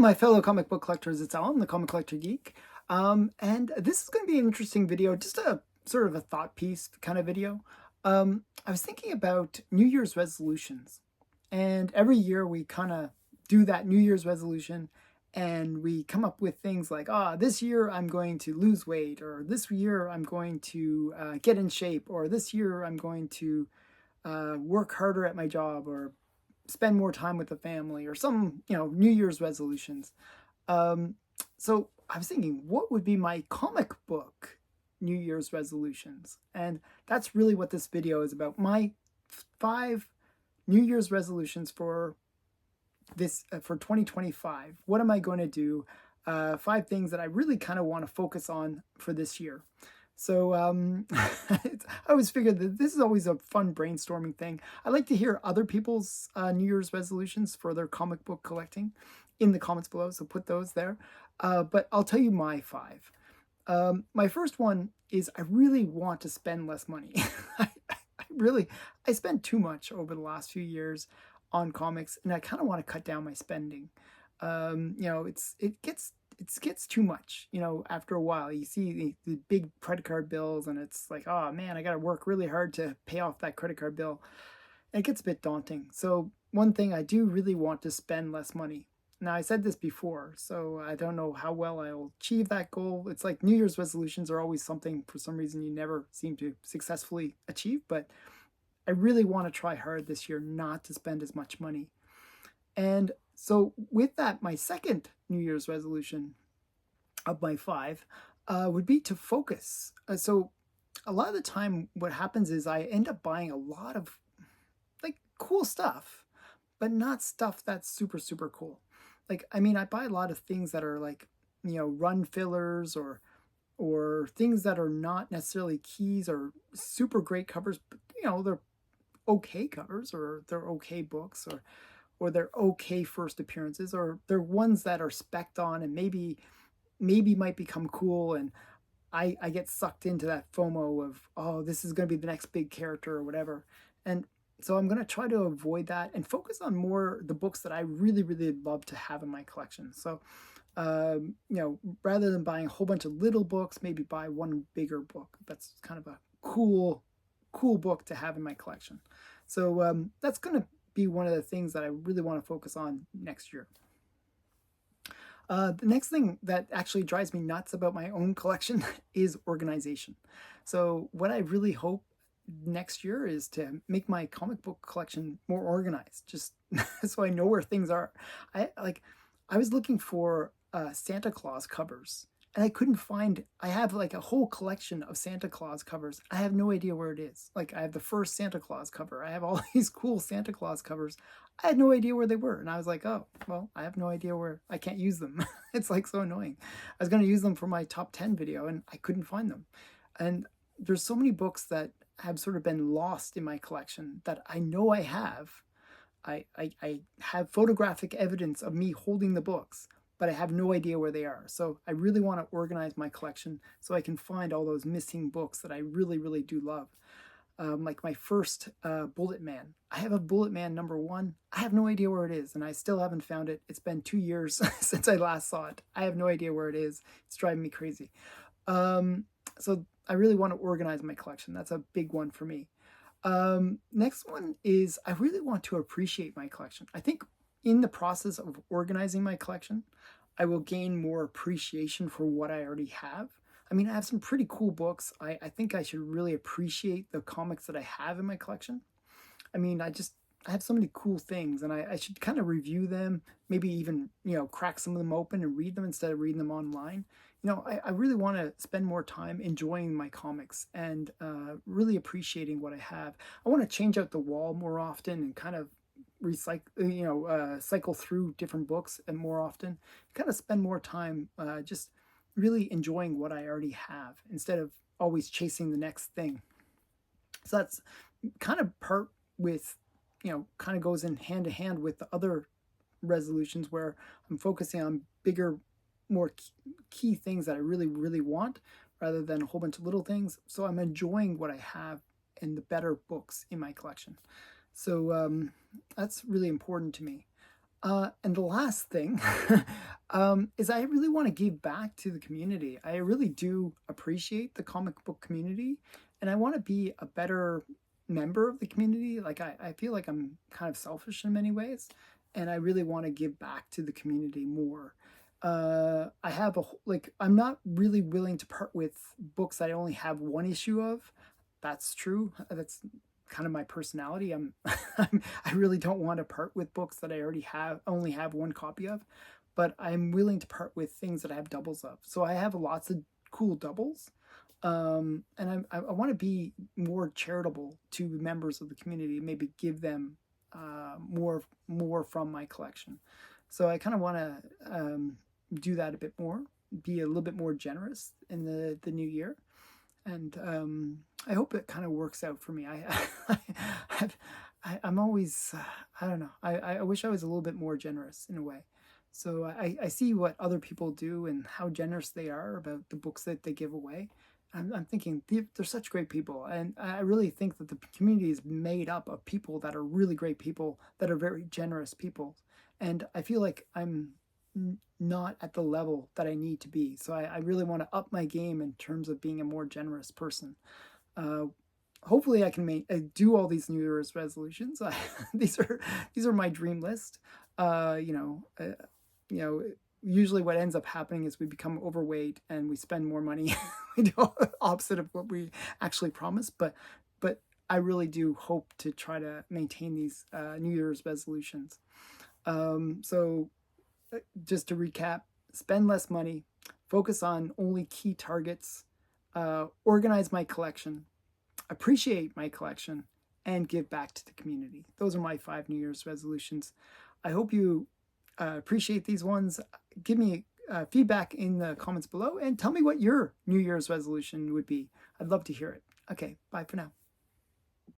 my fellow comic book collectors. It's Alan, the Comic Collector Geek. And this is going to be an interesting video, just a sort of a thought piece kind of video. I was thinking about New Year's resolutions. And every year we kind of do that New Year's resolution and we come up with things like, this year I'm going to lose weight, or this year I'm going to get in shape, or this year I'm going to work harder at my job, or spend more time with the family, or some, New Year's resolutions. Um, so I was thinking, what would be my comic book New Year's resolutions? And that's really what this video is about. My 5 New Year's resolutions for this for 2025. What am I going to do? 5 things that I really kind of want to focus on for this year. So I always figured that this is always a fun brainstorming thing. I like to hear other people's New Year's resolutions for their comic book collecting in the comments below, so put those there. But I'll tell you my 5. My first one is I really want to spend less money. I spent too much over the last few years on comics, and I kind of want to cut down my spending. It gets too much. After a while, you see the big credit card bills, and it's like, oh man, I got to work really hard to pay off that credit card bill. And it gets a bit daunting. So one thing, I do really want to spend less money. Now, I said this before, so I don't know how well I'll achieve that goal. It's like New Year's resolutions are always something, for some reason, you never seem to successfully achieve, but I really want to try hard this year not to spend as much money. And so with that, my second New Year's resolution of my 5 would be to focus. So a lot of the time what happens is I end up buying a lot of like cool stuff, but not stuff that's super, super cool. Like, I mean, I buy a lot of things that are like, run fillers, or things that are not necessarily keys or super great covers, but they're okay covers, or they're okay books, or they're okay first appearances, or they're ones that are specced on and maybe might become cool, and I get sucked into that FOMO of, oh, this is going to be the next big character or whatever. And so I'm going to try to avoid that and focus on more the books that I really, really love to have in my collection. So, rather than buying a whole bunch of little books, maybe buy one bigger book that's kind of a cool book to have in my collection. So that's going to be one of the things that I really want to focus on next year. The next thing that actually drives me nuts about my own collection is organization. So what I really hope next year is to make my comic book collection more organized, just so I know where things are. I was looking for Santa Claus covers, and I couldn't find. I have like a whole collection of Santa Claus covers. I have no idea where it is. Like, I have the first Santa Claus cover. I have all these cool Santa Claus covers. I had no idea where they were, and I was like, oh, well, I have no idea where. I can't use them. It's like so annoying. I was going to use them for my top 10 video, and I couldn't find them. And there's so many books that have sort of been lost in my collection that I know I have. I have photographic evidence of me holding the books, but I have no idea where they are. So I really want to organize my collection so I can find all those missing books that I really, really do love. Like my first Bullet Man. I have a Bullet Man #1. I have no idea where it is, and I still haven't found it. It's been 2 years since I last saw it. I have no idea where it is. It's driving me crazy. So I really want to organize my collection. That's a big one for me. Next one is I really want to appreciate my collection. I think in the process of organizing my collection, I will gain more appreciation for what I already have. I mean, I have some pretty cool books. I think I should really appreciate the comics that I have in my collection. I mean, I have so many cool things, and I should kind of review them, maybe even, crack some of them open and read them instead of reading them online. I really want to spend more time enjoying my comics and really appreciating what I have. I want to change out the wall more often and kind of cycle through different books and more often, kind of spend more time just really enjoying what I already have instead of always chasing the next thing. So that's kind of part with, kind of goes in hand to hand with the other resolutions where I'm focusing on bigger, more key things that I really, really want rather than a whole bunch of little things. So I'm enjoying what I have and the better books in my collection. So that's really important to me. And the last thing is I really want to give back to the community. I really do appreciate the comic book community, and I want to be a better member of the community. Like, I feel like I'm kind of selfish in many ways, and I really want to give back to the community more. I have I'm not really willing to part with books that I only have one issue of. That's true. That's kind of my personality. I really don't want to part with books that I already only have one copy of, but I'm willing to part with things that I have doubles of. So I have lots of cool doubles. And I want to be more charitable to members of the community, maybe give them more from my collection. So I kind of want to do that a bit more, be a little bit more generous in the new year. And I hope it kind of works out for me. I'm always, I don't know. I wish I was a little bit more generous in a way. So I see what other people do and how generous they are about the books that they give away. I'm thinking they're such great people, and I really think that the community is made up of people that are really great people, that are very generous people, and I feel like I'm not at the level that I need to be. So I really want to up my game in terms of being a more generous person. Uh, Hopefully, I can do all these New Year's resolutions. These are my dream list. Uh, you know, uh, you know. Usually, what ends up happening is we become overweight and we spend more money. We do opposite of what we actually promise. But I really do hope to try to maintain these New Year's resolutions. So just to recap, spend less money, focus on only key targets, organize my collection, appreciate my collection, and give back to the community. Those are my 5 New Year's resolutions. I hope you appreciate these ones. Give me feedback in the comments below and tell me what your New Year's resolution would be. I'd love to hear it. Okay, bye for now.